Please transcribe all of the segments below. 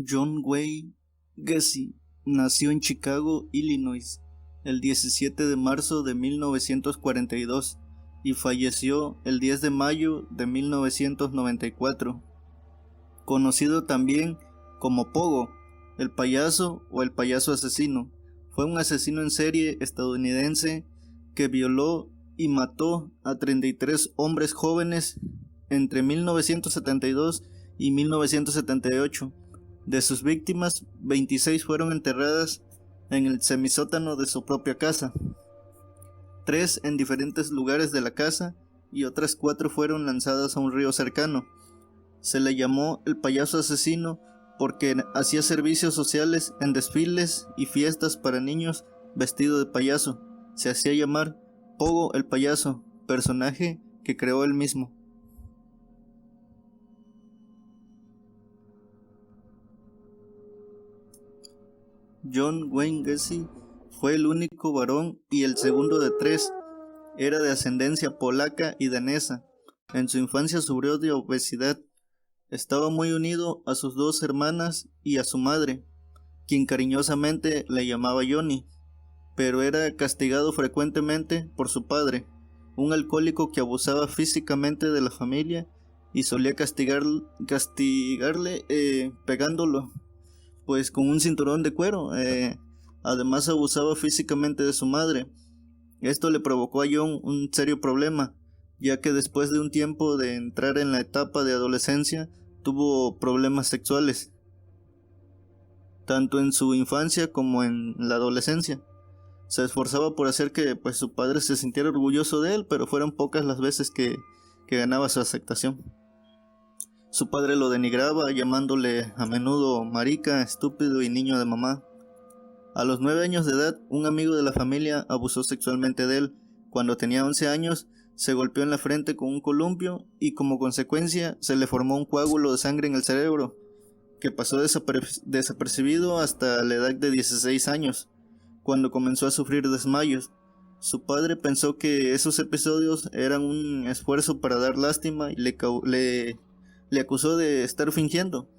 John Wayne Gacy nació en Chicago, Illinois, el 17 de marzo de 1942 y falleció el 10 de mayo de 1994. Conocido también como Pogo, el payaso o el payaso asesino, fue un asesino en serie estadounidense que violó y mató a 33 hombres jóvenes entre 1972 y 1978. De sus víctimas, 26 fueron enterradas en el semisótano de su propia casa, 3 en diferentes lugares de la casa y otras 4 fueron lanzadas a un río cercano. Se le llamó el payaso asesino porque hacía servicios sociales en desfiles y fiestas para niños vestido de payaso. Se hacía llamar Pogo el payaso, personaje que creó él mismo. John Wayne Gacy fue el único varón y el segundo de 3. Era de ascendencia polaca y danesa. En su infancia sufrió de obesidad. Estaba muy unido a sus 2 hermanas y a su madre, quien cariñosamente le llamaba Johnny, pero era castigado frecuentemente por su padre, un alcohólico que abusaba físicamente de la familia y solía castigarle pegándolo, pues con un cinturón de cuero. Además abusaba físicamente de su madre. Esto le provocó a John un serio problema, ya que después de un tiempo de entrar en la etapa de adolescencia, tuvo problemas sexuales, tanto en su infancia como en la adolescencia. Se esforzaba por hacer que su padre se sintiera orgulloso de él, pero fueron pocas las veces que ganaba su aceptación. Su padre lo denigraba, llamándole a menudo marica, estúpido y niño de mamá. A los 9 años de edad, un amigo de la familia abusó sexualmente de él. Cuando tenía 11 años, se golpeó en la frente con un columpio y como consecuencia se le formó un coágulo de sangre en el cerebro, que pasó desapercibido hasta la edad de 16 años, cuando comenzó a sufrir desmayos. Su padre pensó que esos episodios eran un esfuerzo para dar lástima y le acusó de estar fingiendo.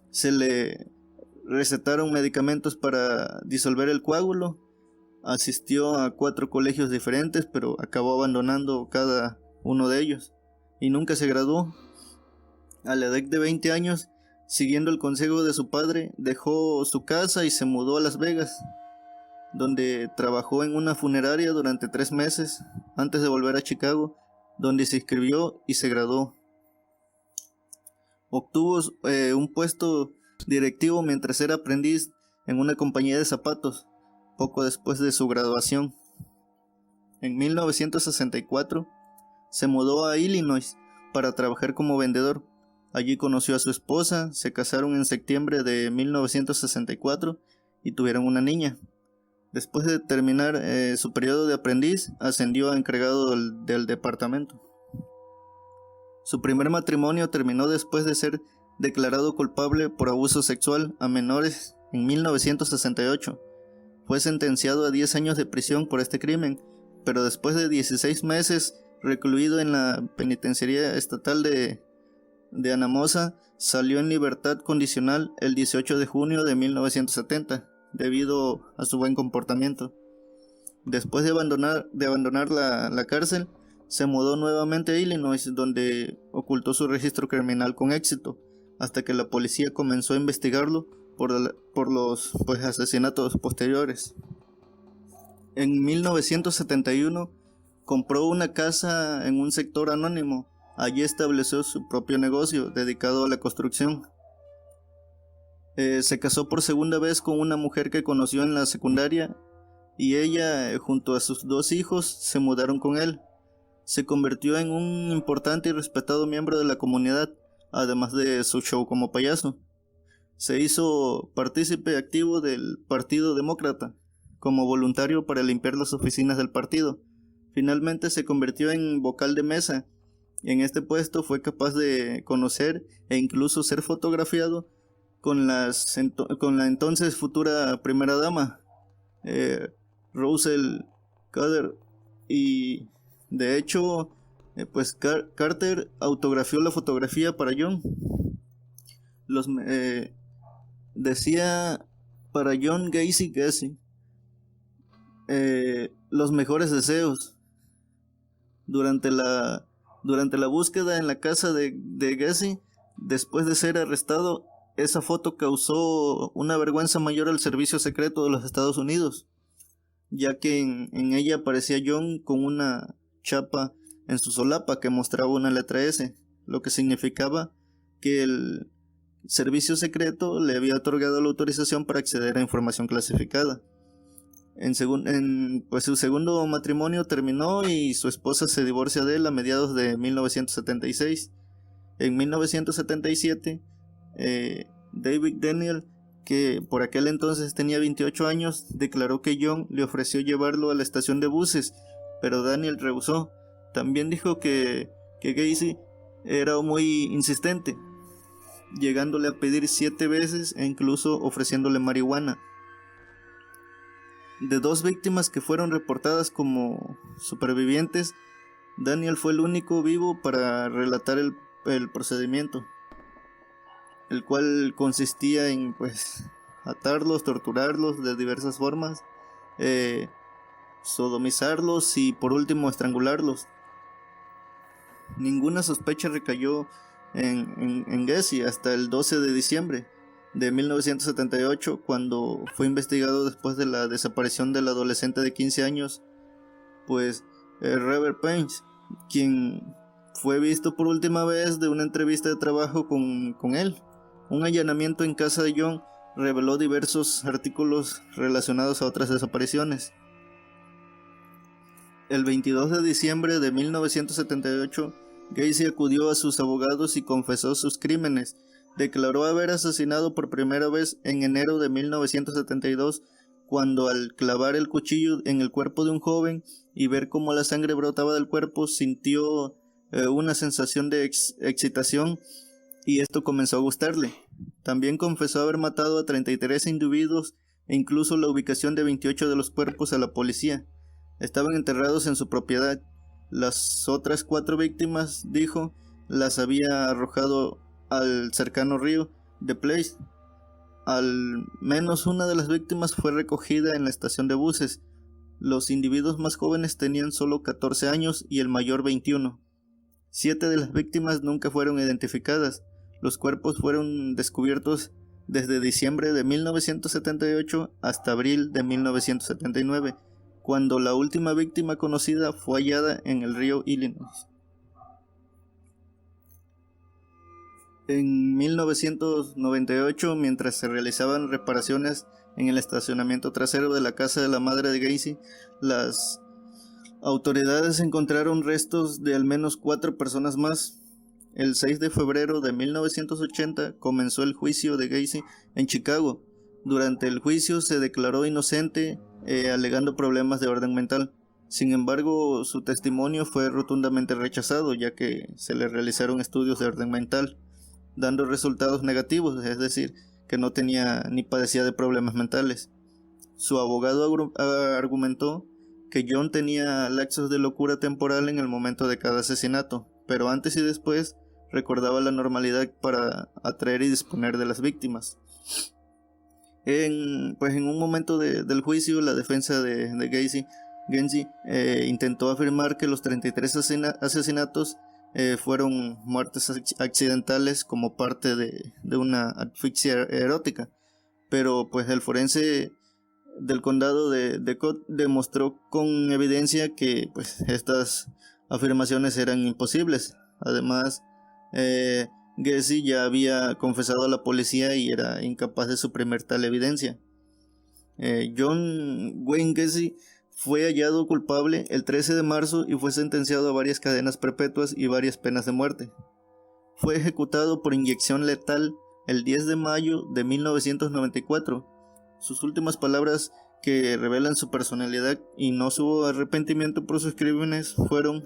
Se le recetaron medicamentos para disolver el coágulo. Asistió a 4 colegios diferentes, pero acabó abandonando cada uno de ellos y nunca se graduó. A la edad de 20 años, siguiendo el consejo de su padre, dejó su casa y se mudó a Las Vegas, donde trabajó en una funeraria durante 3 meses antes de volver a Chicago, donde se inscribió y se graduó. Obtuvo un puesto directivo mientras era aprendiz en una compañía de zapatos, poco después de su graduación. En 1964 se mudó a Illinois para trabajar como vendedor. Allí conoció a su esposa, se casaron en septiembre de 1964 y tuvieron una niña. Después de terminar su periodo de aprendiz, ascendió a encargado del departamento. Su primer matrimonio terminó después de ser declarado culpable por abuso sexual a menores en 1968. Fue sentenciado a 10 años de prisión por este crimen, pero después de 16 meses recluido en la penitenciaría estatal de Anamosa, salió en libertad condicional el 18 de junio de 1970, debido a su buen comportamiento. Después de abandonar la cárcel, se mudó nuevamente a Illinois, donde ocultó su registro criminal con éxito, hasta que la policía comenzó a investigarlo por los asesinatos posteriores. En 1971 compró una casa en un sector anónimo. Allí estableció su propio negocio dedicado a la construcción. Se casó por segunda vez con una mujer que conoció en la secundaria y ella, junto a sus 2 hijos, se mudaron con él. Se convirtió en un importante y respetado miembro de la comunidad, además de su show como payaso. Se hizo partícipe activo del Partido Demócrata, como voluntario para limpiar las oficinas del partido. Finalmente se convirtió en vocal de mesa. En este puesto fue capaz de conocer e incluso ser fotografiado con la entonces futura primera dama, Rosalynn Carter, y de hecho Carter autografió la fotografía para John. Decía para John Gacy, los mejores deseos. Durante la búsqueda en la casa de Gacy, después de ser arrestado, esa foto causó una vergüenza mayor al servicio secreto de los Estados Unidos, ya que en ella aparecía John con una chapa en su solapa que mostraba una letra S, lo que significaba que el servicio secreto le había otorgado la autorización para acceder a información clasificada. Pues su segundo matrimonio terminó y su esposa se divorcia de él a mediados de 1976. En 1977, David Daniel, que por aquel entonces tenía 28 años, declaró que John le ofreció llevarlo a la estación de buses, pero Daniel rehusó. También dijo que Gacy era muy insistente, llegándole a pedir 7 veces e incluso ofreciéndole marihuana. De 2 víctimas que fueron reportadas como supervivientes, Daniel fue el único vivo para relatar el procedimiento, el cual consistía en atarlos, torturarlos de diversas formas, sodomizarlos y por último estrangularlos. Ninguna sospecha recayó en Gacy hasta el 12 de diciembre de 1978, cuando fue investigado después de la desaparición del adolescente de 15 años, Robert Pence, quien fue visto por última vez de una entrevista de trabajo con él. Un allanamiento en casa de John reveló diversos artículos relacionados a otras desapariciones. El 22 de diciembre de 1978, Gacy acudió a sus abogados y confesó sus crímenes. Declaró haber asesinado por primera vez en enero de 1972, cuando al clavar el cuchillo en el cuerpo de un joven y ver cómo la sangre brotaba del cuerpo, sintió una sensación de excitación y esto comenzó a gustarle. También confesó haber matado a 33 individuos e incluso la ubicación de 28 de los cuerpos a la policía. Estaban enterrados en su propiedad. Las otras 4 víctimas, dijo, las había arrojado al cercano río The Place. Al menos una de las víctimas fue recogida en la estación de buses. Los individuos más jóvenes tenían solo 14 años y el mayor 21. 7 de las víctimas nunca fueron identificadas. Los cuerpos fueron descubiertos desde diciembre de 1978 hasta abril de 1979, cuando la última víctima conocida fue hallada en el río Illinois. En 1998, mientras se realizaban reparaciones en el estacionamiento trasero de la casa de la madre de Gacy, las autoridades encontraron restos de al menos 4 personas más. El 6 de febrero de 1980 comenzó el juicio de Gacy en Chicago. Durante el juicio se declaró inocente, alegando problemas de orden mental. Sin embargo, su testimonio fue rotundamente rechazado, ya que se le realizaron estudios de orden mental, dando resultados negativos, es decir, que no tenía ni padecía de problemas mentales. Su abogado argumentó que John tenía lapsos de locura temporal en el momento de cada asesinato, pero antes y después recordaba la normalidad para atraer y disponer de las víctimas. En un momento del juicio, la defensa de Gacy intentó afirmar que los 33 asesinatos fueron muertes accidentales como parte de una asfixia erótica, pero el forense del condado de Cobb demostró con evidencia que estas afirmaciones eran imposibles. Además, Gacy ya había confesado a la policía y era incapaz de suprimir tal evidencia. John Wayne Gacy fue hallado culpable el 13 de marzo y fue sentenciado a varias cadenas perpetuas y varias penas de muerte. Fue ejecutado por inyección letal el 10 de mayo de 1994. Sus últimas palabras, que revelan su personalidad y no su arrepentimiento por sus crímenes, fueron: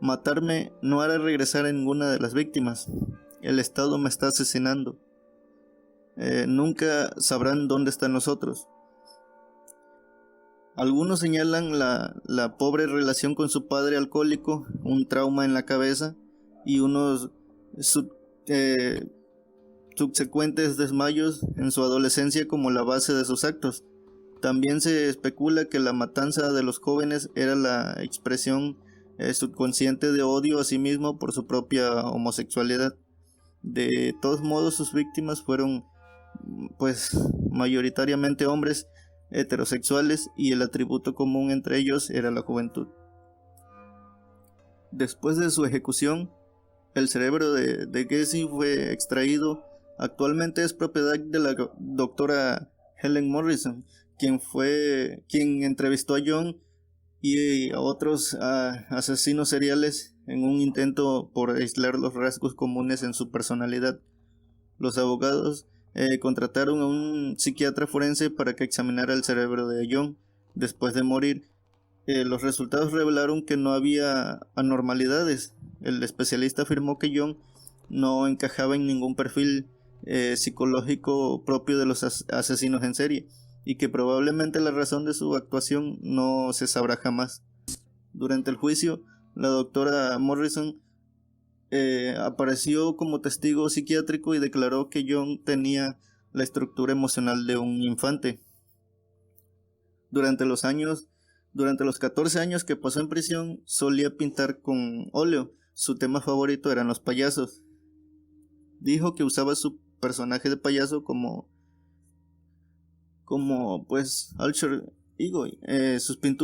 matarme no hará regresar a ninguna de las víctimas. El Estado me está asesinando. Nunca sabrán dónde están nosotros. Algunos señalan la pobre relación con su padre alcohólico, un trauma en la cabeza, y unos subsecuentes desmayos en su adolescencia como la base de sus actos. También se especula que la matanza de los jóvenes era la expresión subconsciente de odio a sí mismo por su propia homosexualidad. De todos modos, sus víctimas fueron pues mayoritariamente hombres heterosexuales, y el atributo común entre ellos era la juventud. Después de su ejecución, el cerebro de Gacy fue extraído. Actualmente es propiedad de la doctora Helen Morrison, quien entrevistó a John y a otros asesinos seriales en un intento por aislar los rasgos comunes en su personalidad. Los abogados contrataron a un psiquiatra forense para que examinara el cerebro de John después de morir. Los resultados revelaron que no había anormalidades. El especialista afirmó que John no encajaba en ningún perfil psicológico propio de los asesinos en serie, y que probablemente la razón de su actuación no se sabrá jamás. Durante el juicio, la doctora Morrison apareció como testigo psiquiátrico y declaró que John tenía la estructura emocional de un infante. Durante los 14 años que pasó en prisión, solía pintar con óleo. Su tema favorito eran los payasos. Dijo que usaba su personaje de payaso como pues Alter Ego. Sus pinturas